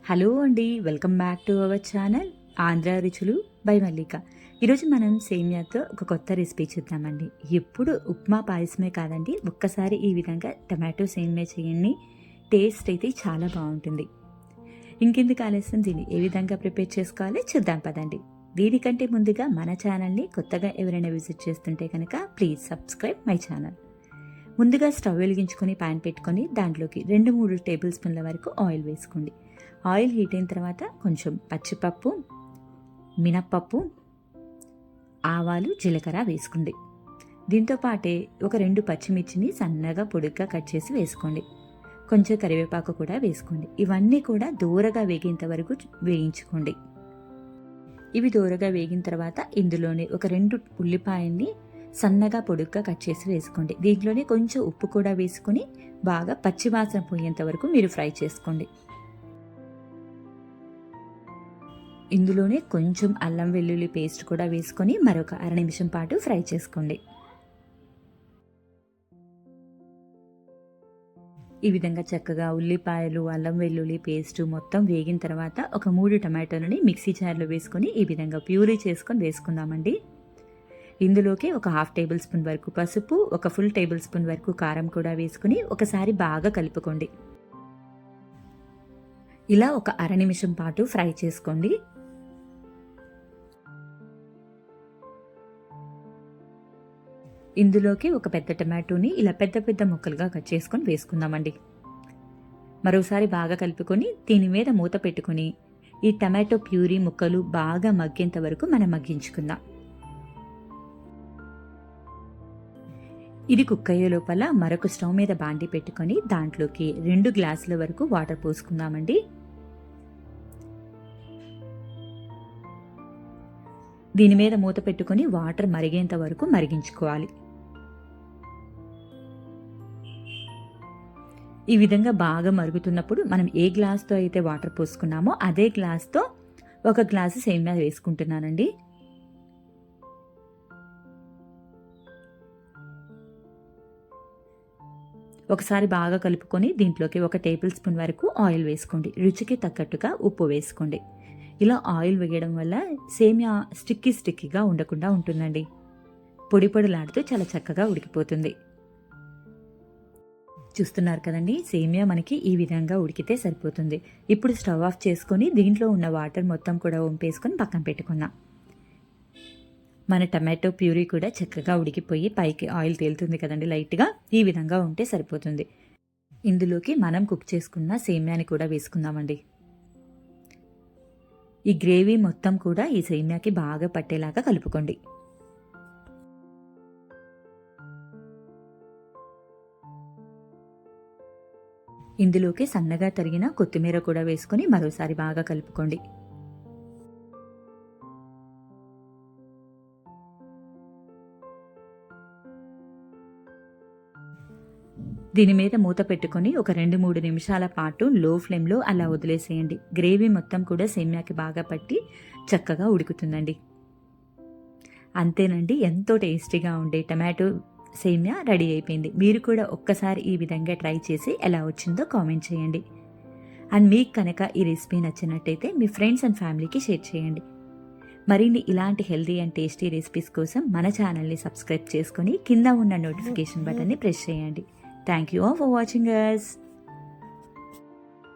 Hello అండి, welcome back to our channel Andhra రుచులు by మల్లిక. ఈరోజు మనం సేమియాతో ఒక కొత్త రెసిపీ చూద్దామండి. ఎప్పుడు ఉప్మా పాయసమే కాదండి, ఒక్కసారి ఈ విధంగా టమాటో సేమియా చేయండి. టేస్ట్ అయితే చాలా బాగుంటుంది. ఇంకెందుకు ఆలస్యం, దీన్ని ఏ విధంగా ప్రిపేర్ చేసుకోవాలో చూద్దాం పదండి. దీనికంటే ముందుగా మన ఛానల్ని కొత్తగా ఎవరైనా విజిట్ చేస్తుంటే కనుక ప్లీజ్ సబ్స్క్రైబ్ మై ఛానల్. ముందుగా స్టవ్ వెలిగించుకొని ప్యాన్ పెట్టుకొని దాంట్లోకి 2-3 టేబుల్ స్పూన్ల వరకు ఆయిల్ వేసుకోండి. ఆయిల్ హీట్ అయిన తర్వాత కొంచెం పచ్చిపప్పు, మినప్పప్పు, ఆవాలు, జీలకర్ర వేసుకోండి. దీంతో పాటే ఒక 2 పచ్చిమిర్చిని సన్నగా పొడుగ్గా కట్ చేసి వేసుకోండి. కొంచెం కరివేపాకు కూడా వేసుకోండి. ఇవన్నీ కూడా దూరగా వేగేంత వరకు వేయించుకోండి. ఇవి దూరగా వేగిన తర్వాత ఇందులోనే ఒక 2 ఉల్లిపాయల్ని సన్నగా పొడుగ్గా కట్ చేసి వేసుకోండి. దీంట్లోనే కొంచెం ఉప్పు కూడా వేసుకుని బాగా పచ్చివాసన పోయేంత వరకు మీరు ఫ్రై చేసుకోండి. ఇందులోనే కొంచెం అల్లం వెల్లుల్లి పేస్ట్ కూడా వేసుకొని మరొక 1/2 నిమిషం పాటు ఫ్రై చేసుకోండి. ఈ విధంగా చక్కగా ఉల్లిపాయలు, అల్లం వెల్లుల్లి పేస్ట్ మొత్తం వేగిన తర్వాత ఒక 3 టమాటోలని మిక్సీ జార్లో వేసుకొని ఈ విధంగా ప్యూరీ చేసుకొని వేసుకుందామండి. ఇందులోకి ఒక 1/2 టేబుల్ స్పూన్ వరకు పసుపు, ఒక ఫుల్ టేబుల్ స్పూన్ వరకు కారం కూడా వేసుకుని ఒకసారి బాగా కలుపుకోండి. ఇలా ఒక 1/2 నిమిషం పాటు ఫ్రై చేసుకోండి. ఇందులోకి ఒక పెద్ద టమాటోని ఇలా పెద్ద పెద్ద ముక్కలుగా కట్ చేసుకొని వేసుకుందామండి. మరోసారి బాగా కలుపుకొని దీని మీద మూత పెట్టుకుని ఈ టమాటో ప్యూరీ ముక్కలు బాగా మగ్గేంత వరకు మనం మగ్గించుకుందాం. ఇది కుక్ అయ్యే లోపల మరొక స్టవ్ మీద బాండి పెట్టుకొని దాంట్లోకి 2 గ్లాసుల వరకు వాటర్ పోసుకుందామండి. దీని మీద మూత పెట్టుకొని వాటర్ మరిగేంత వరకు మరిగించుకోవాలి. ఈ విధంగా బాగా మరుగుతున్నప్పుడు మనం ఏ గ్లాస్తో అయితే వాటర్ పోసుకున్నామో అదే గ్లాస్తో 1 గ్లాసు సేమియా వేసుకుంటున్నానండి. ఒకసారి బాగా కలుపుకొని దీంట్లోకి 1 టేబుల్ స్పూన్ వరకు ఆయిల్ వేసుకోండి. రుచికి తగ్గట్టుగా ఉప్పు వేసుకోండి. ఇలా ఆయిల్ వేయడం వల్ల సేమియా స్టిక్కీగా ఉండకుండా ఉంటుందండి. పొడి పొడిలాడుతూ చాలా చక్కగా ఉడికిపోతుంది. చూస్తున్నారు కదండి, సేమియా మనకి ఈ విధంగా ఉడికితే సరిపోతుంది. ఇప్పుడు స్టవ్ ఆఫ్ చేసుకొని దీంట్లో ఉన్న వాటర్ మొత్తం కూడా వంపేసుకొని పక్కన పెట్టుకుందాం. మన టమాటో ప్యూరీ కూడా చక్కగా ఉడికిపోయి పైకి ఆయిల్ తేలుతుంది కదండి లైట్గా. ఈ విధంగా ఉంటే సరిపోతుంది. ఇందులోకి మనం కుక్ చేసుకున్న సేమియాని కూడా వేసుకుందామండి. ఈ గ్రేవీ మొత్తం కూడా ఈ సేమియాకి బాగా పట్టేలాగా కలుపుకోండి. ఇందులోకి సన్నగా తరిగిన కొత్తిమీర కూడా వేసుకొని మరోసారి బాగా కలుపుకోండి. దీని మీద మూత పెట్టుకొని ఒక 2-3 నిమిషాల పాటు లో ఫ్లేమ్లో అలా వదిలేసేయండి. గ్రేవీ మొత్తం కూడా సేమియాకి బాగా పట్టి చక్కగా ఉడుకుతుందండి. అంతేనండి, ఎంతో టేస్టీగా ఉండే టమాటో సేమియా రెడీ అయిపోయింది. మీరు కూడా ఒక్కసారి ఈ విధంగా ట్రై చేసి ఎలా వచ్చిందో కామెంట్ చేయండి. అండ్ మీకు కనుక ఈ రెసిపీ నచ్చినట్టయితే మీ ఫ్రెండ్స్ అండ్ ఫ్యామిలీకి షేర్ చేయండి. మరిన్ని ఇలాంటి హెల్దీ అండ్ టేస్టీ రెసిపీస్ కోసం మన ఛానల్ని సబ్స్క్రైబ్ చేసుకొని కింద ఉన్న నోటిఫికేషన్ బటన్ని ప్రెస్ చేయండి. Thank you all for watching us.